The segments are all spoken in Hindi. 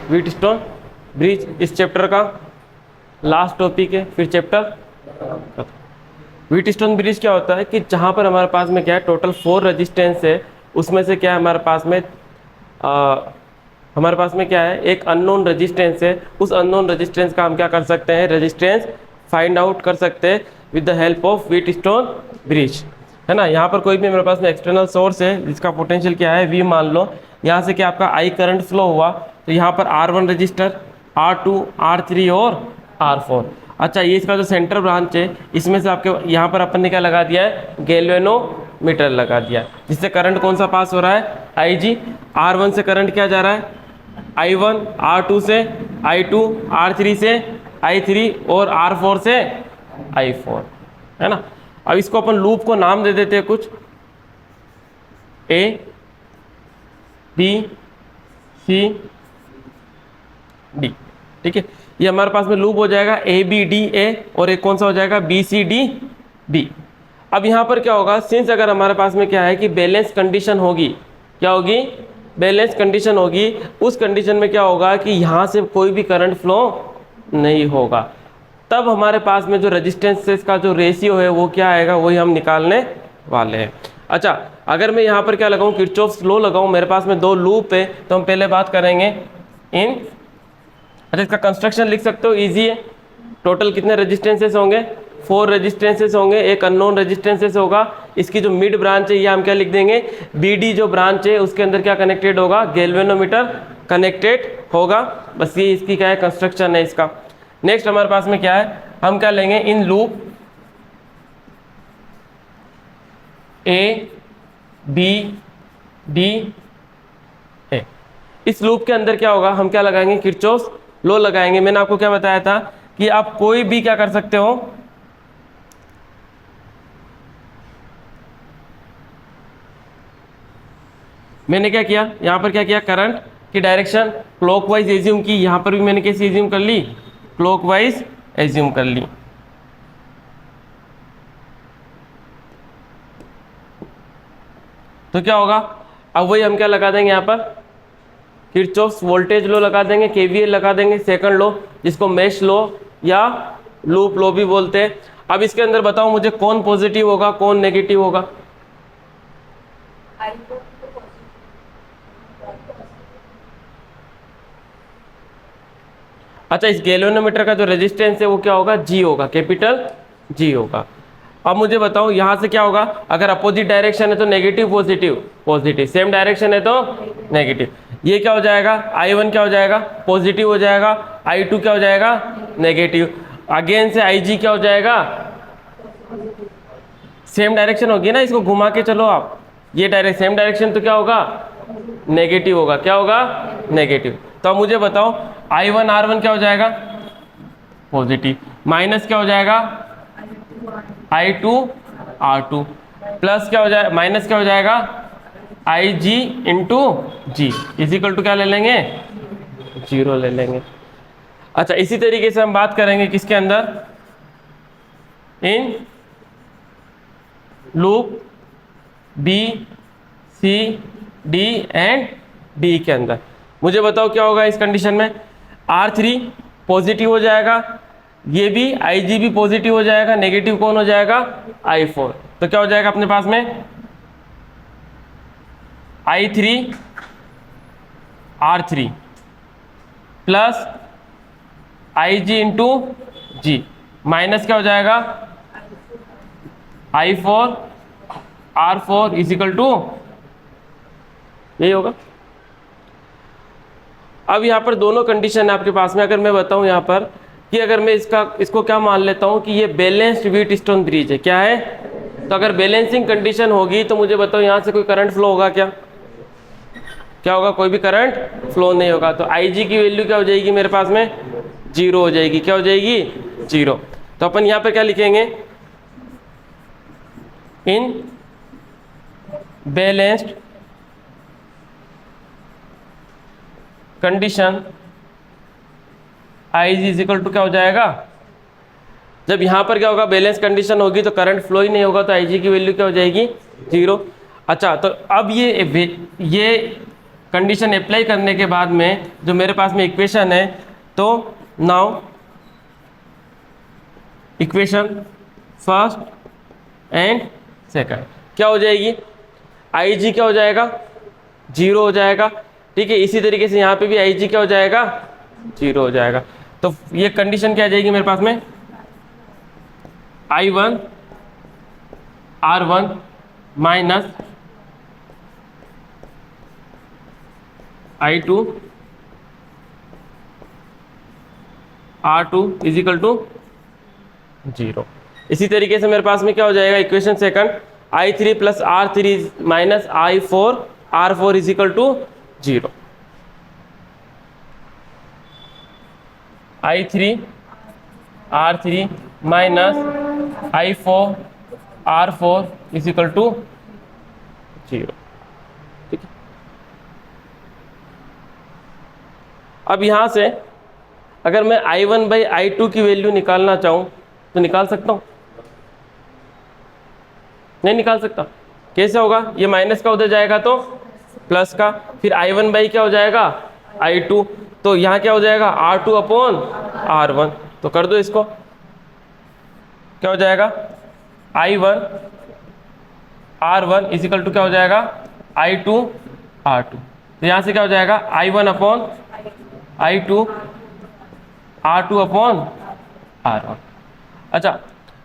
व्हीटस्टोन ब्रिज इस चैप्टर का लास्ट टॉपिक है। फिर चैप्टर व्हीटस्टोन ब्रिज क्या होता है कि जहाँ पर हमारे पास में क्या है टोटल 4 रेजिस्टेंस है, उसमें से क्या है हमारे पास में क्या है एक अननोन रेजिस्टेंस है। उस अननोन रेजिस्टेंस का हम क्या कर सकते हैं, रेजिस्टेंस फाइंड आउट कर सकते हैं with the help of Wheatstone bridge, है ना। यहाँ पर कोई भी मेरे पास में एक्सटर्नल सोर्स है जिसका पोटेंशियल क्या है V मान लो, यहाँ से क्या आपका I करंट फ्लो हुआ, तो यहाँ पर R1 रजिस्टर, R2, R3 और R4। अच्छा, ये इसका जो सेंटर ब्रांच है इसमें से आपके यहाँ पर अपन ने क्या लगा दिया है, गैल्वेनोमीटर लगा दिया, जिससे करंट कौन सा पास हो रहा है, IG। R1 से करंट क्या जा रहा है, I1, R2 से I2, R3 से I3 और R4 से I4, है ना। अब इसको अपन लूप को नाम दे देते हैं कुछ, A, B, C, D, ठीक है। ये हमारे पास में लूप हो जाएगा ABDA और एक कौन सा हो जाएगा BCDB। अब यहाँ पर क्या होगा, सिंस अगर हमारे पास में क्या है कि बैलेंस कंडीशन होगी, क्या होगी, बैलेंस कंडीशन होगी, उस कंडीशन में क्या होगा कि यहाँ से कोई भी करंट फ्लो नहीं होगा, तब हमारे पास में जो रेजिस्टेंसेस का जो रेशियो है वो क्या आएगा, वही हम निकालने वाले हैं। अच्छा, अगर मैं यहाँ पर क्या लगाऊँ, किरचॉफ्स लॉ लगाऊँ, मेरे पास में 2 लूप है, तो हम पहले बात करेंगे इन, अच्छा इसका कंस्ट्रक्शन लिख सकते हो, इजी है। टोटल कितने रेजिस्टेंसेस होंगे, 4 रेजिस्टेंसेस होंगे, एक अननोन रेजिस्टेंसेस होगा। इसकी जो मिड ब्रांच है ये हम क्या लिख देंगे, BD जो ब्रांच है उसके अंदर क्या कनेक्टेड होगा, गैल्वेनोमीटर कनेक्टेड होगा। बस ये इसकी क्या है कंस्ट्रक्शन है इसका। नेक्स्ट हमारे पास में क्या है, हम क्या लेंगे, इन लूप ABDA, इस लूप के अंदर क्या होगा, हम क्या लगाएंगे, किरचॉफ्स लॉ लगाएंगे। मैंने आपको क्या बताया था कि आप कोई भी क्या कर सकते हो, मैंने क्या किया यहाँ पर, क्या किया, करंट की डायरेक्शन क्लॉकवाइज एज्यूम की, यहाँ पर भी मैंने कैसे एज्यूम कर ली, क्लॉकवाइज एज्यूम कर ली। तो क्या होगा, अब वही हम क्या लगा देंगे यहाँ पर, किरचॉफ्स वोल्टेज लॉ लगा देंगे, KVL लगा देंगे, सेकंड लॉ जिसको मेश लॉ या लूप लॉ भी बोलते हैं। अब इसके अंदर बताओ मुझे कौन पॉजिटिव होगा कौन नेगेटिव होगा, अच्छा इस गैल्वेनोमीटर का जो रेजिस्टेंस है वो क्या होगा, G होगा, कैपिटल G होगा। अब मुझे बताओ यहाँ से क्या होगा, अगर अपोजिट डायरेक्शन है तो negative positive, positive, same direction है तो नेगेटिव। ये क्या हो जाएगा, I1 क्या हो जाएगा, पॉजिटिव हो जाएगा, I2 क्या हो जाएगा, नेगेटिव, अगेन से IG क्या हो जाएगा, सेम डायरेक्शन होगी ना, इसको घुमा के चलो आप, ये डायरेक्ट सेम डायरेक्शन तो क्या होगा, नेगेटिव होगा, क्या होगा, नेगेटिव। तो अब मुझे बताओ I1 R1 क्या हो जाएगा, पॉजिटिव, माइनस क्या हो जाएगा, I2 R2, प्लस क्या हो जाएगा, माइनस क्या हो जाएगा, IG into G equal to क्या ले लेंगे, 0 ले लेंगे। अच्छा, इसी तरीके से हम बात करेंगे किसके अंदर, in loop B C D and D के अंदर। मुझे बताओ क्या होगा इस कंडीशन में, R3 पॉजिटिव हो जाएगा, ये भी IG भी पॉजिटिव हो जाएगा, नेगेटिव कौन हो जाएगा, I4। तो क्या हो जाएगा अपने पास में, I3 R3 plus IG into G, minus क्या हो जाएगा, I4 R4 इजिकल टू, यही होगा। अब यहाँ पर दोनों कंडीशन है आपके पास में। अगर मैं बताऊँ यहाँ पर कि अगर मैं इसको क्या मान लेता हूँ कि ये बैलेंस्ड व्हीटस्टोन ब्रिज है, क्या है, तो अगर बैलेंसिंग कंडीशन होगी तो मुझे बताओ यहाँ से कोई करंट फ्लो होगा क्या, क्या होगा, कोई भी करंट फ्लो नहीं होगा। तो IG की वैल्यू क्या हो जाएगी मेरे पास में, 0 हो जाएगी, क्या हो जाएगी, 0। तो अपन यहाँ पर क्या लिखेंगे, in balanced condition IG equal to क्या हो जाएगा, जब यहाँ पर क्या होगा, बैलेंस कंडीशन होगी तो करंट फ्लो ही नहीं होगा, तो IG की वैल्यू क्या हो जाएगी, 0। अच्छा, तो अब ये कंडीशन अप्लाई करने के बाद में जो मेरे पास में इक्वेशन है, तो now equation first and second क्या हो जाएगी, आई जी क्या हो जाएगा, 0 हो जाएगा। ठीक है, इसी तरीके से यहाँ पे भी आई जी क्या हो जाएगा, 0 हो जाएगा। तो ये कंडीशन क्या आ जाएगी मेरे पास में, I1 R1 minus I2 R2 is equal to 0। इसी तरीके से मेरे पास में क्या हो जाएगा, equation second I3 plus R3 minus I4 R4 is equal to 0। I3 R3 minus I4 R4 is equal to 0। ठीक है, अब यहां से अगर मैं I1 बाई I2 की वैल्यू निकालना चाहूं तो निकाल सकता हूं, नहीं निकाल सकता। कैसे होगा, ये माइनस का उधर जाएगा तो प्लस का, फिर I1 बाई क्या हो जाएगा, I2, तो यहाँ क्या हो जाएगा, R2 अपॉन R1। तो कर दो इसको, क्या हो जाएगा, I1 R1 is equal to क्या हो जाएगा, I2 R2। तो यहाँ से क्या हो जाएगा, I1 upon I2 R2 upon R1। अच्छा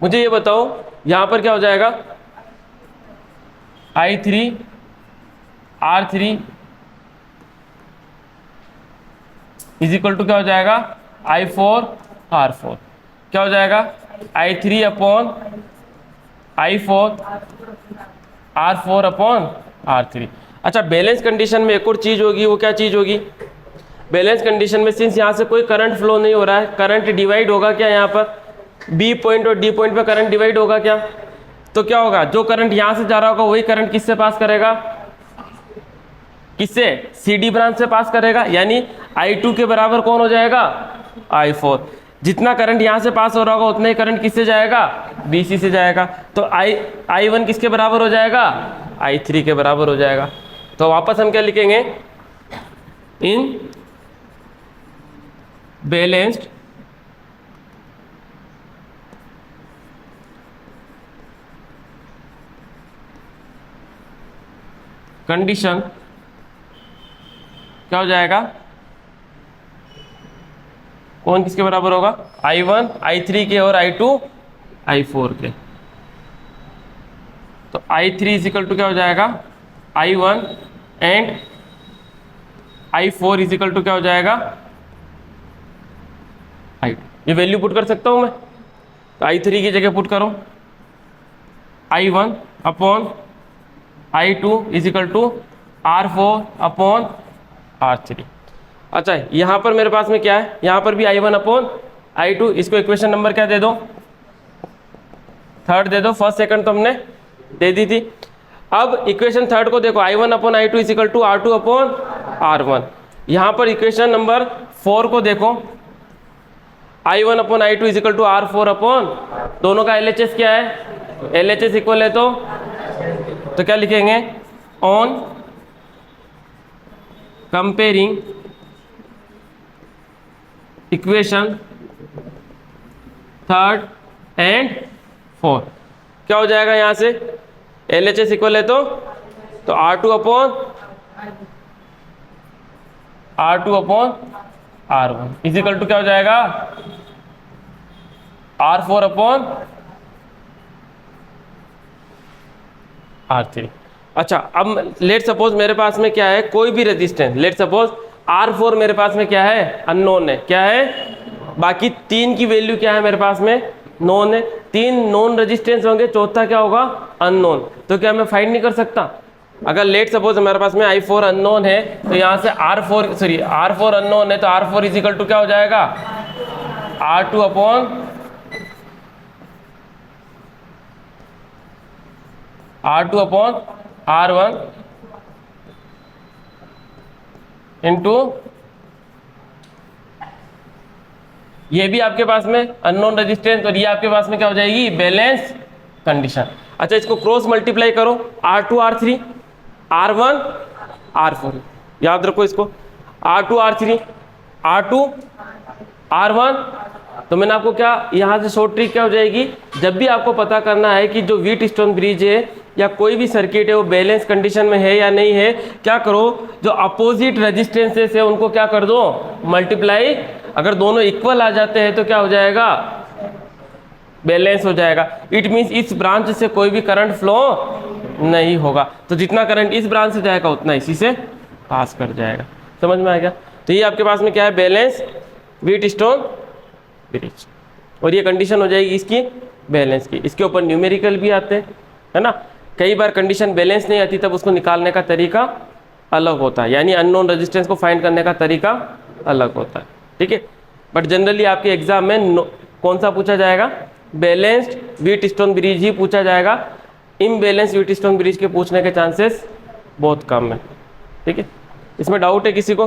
मुझे ये बताओ यहाँ पर क्या हो जाएगा, I3 R3 is equal to क्या हो जाएगा, I4 R4। क्या हो जाएगा, I3 upon I4 R4 upon R3। अच्छा बैलेंस कंडीशन में एक और चीज़ होगी, वो क्या चीज़ होगी, बैलेंस कंडीशन में सिंस यहाँ से कोई करंट फ्लो नहीं हो रहा है, करंट डिवाइड होगा क्या, यहाँ पर B पॉइंट और D पॉइंट पे करंट डिवाइड होगा क्या, तो क्या होगा, जो करंट यहाँ से जा रहा होगा वही करंट किससे पास करेगा, किससे, CD ब्रांच से पास करेगा। यानी I2 के बराबर कौन हो जाएगा, I4। जितना करंट यहाँ से पास हो रहा होगा उतना ही करंट किससे जाएगा, BC से जाएगा। तो I1 किसके बराबर हो जाएगा, I3 के बराबर हो जाएगा। तो वापस हम क्या लिखेंगे, इन बैलेंस्ड कंडीशन क्या हो जाएगा, कौन किसके बराबर होगा, I1 I3 के और I2 I4 के। तो I3 इज इक्वल टू क्या हो जाएगा, I1 and I4 is equal to क्या हो जाएगा, I2। ये वैल्यू पुट कर सकता हूं मैं, तो I3 की जगह पुट करो, I1 upon I2 is equal to R4 upon R3। अच्छा यहाँ पर मेरे पास में क्या है, यहाँ पर भी I1 अपॉन I2, इसको इक्वेशन नंबर क्या दे दो, थर्ड दे दो, फर्स्ट सेकंड तो हमने दे दी थी। अब इक्वेशन थर्ड को देखो, I1 upon I2 is equal to R2 upon R1। यहाँ पर इक्वेशन नंबर 4 को देखो, I1 upon I2 is equal to R4 upon, दोनों का LHS क्या है, LHS इक्वल है तो क्या लिखेंगे, on comparing equation third and fourth, क्या हो जाएगा यहाँ से, LHS इक्वल है तो R2 upon R1 is equal to क्या हो जाएगा, R4 अपॉन R3। अच्छा अब लेट सपोज मेरे पास में क्या है, कोई भी रेजिस्टेंस, लेट सपोज R4 मेरे पास में क्या है, अननोन है, क्या है, बाकी तीन की वैल्यू क्या है मेरे पास में, नोन है। तीन नोन रेजिस्टेंस होंगे, चौथा क्या होगा, अननोन। तो क्या मैं फाइंड नहीं कर सकता, अगर लेट सपोज हमारे पास में I4 अननोन है तो यहाँ से R4 अननोन है, तो R4 इज इक्वल टू क्या हो जाएगा, R2 अपॉन R1 इंटू, ये भी आपके पास में अननोन रेजिस्टेंस और ये आपके पास में क्या हो जाएगी, बैलेंस कंडीशन। अच्छा इसको क्रॉस मल्टीप्लाई करो, R2 R3 R1 R4, याद रखो इसको, R2 R3 R2 R1। तो मैंने आपको क्या यहाँ से शॉर्ट ट्रिक क्या हो जाएगी, जब भी आपको पता करना है कि जो व्हीटस्टोन ब्रिज है या कोई भी सर्किट है वो बैलेंस कंडीशन में है या नहीं है, क्या करो, जो अपोजिट रेजिस्टेंसेस है उनको क्या कर दो, मल्टीप्लाई। अगर दोनों इक्वल आ जाते हैं तो क्या हो जाएगा, बैलेंस हो जाएगा। इट मीन्स इस ब्रांच से कोई भी करंट फ्लो नहीं होगा, तो जितना करंट इस ब्रांच से जाएगा उतना इसी से पास कर जाएगा। समझ में आ गया? तो ये आपके पास में क्या है, बैलेंस व्हीटस्टोन ब्रिज, और ये कंडीशन हो जाएगी इसकी बैलेंस की। इसके ऊपर न्यूमेरिकल भी आते हैं, है ना। कई बार कंडीशन बैलेंस नहीं आती तब उसको निकालने का तरीका अलग होता है, यानी अननोन रेजिस्टेंस को फाइंड करने का तरीका अलग होता है, ठीक है। बट जनरली आपके एग्जाम में कौन सा पूछा जाएगा, बैलेंस्ड व्हीटस्टोन ब्रिज ही पूछा जाएगा। इम्बैलेंस व्हीटस्टोन ब्रिज के पूछने के चांसेस बहुत कम है, ठीक है। इसमें डाउट है किसी को?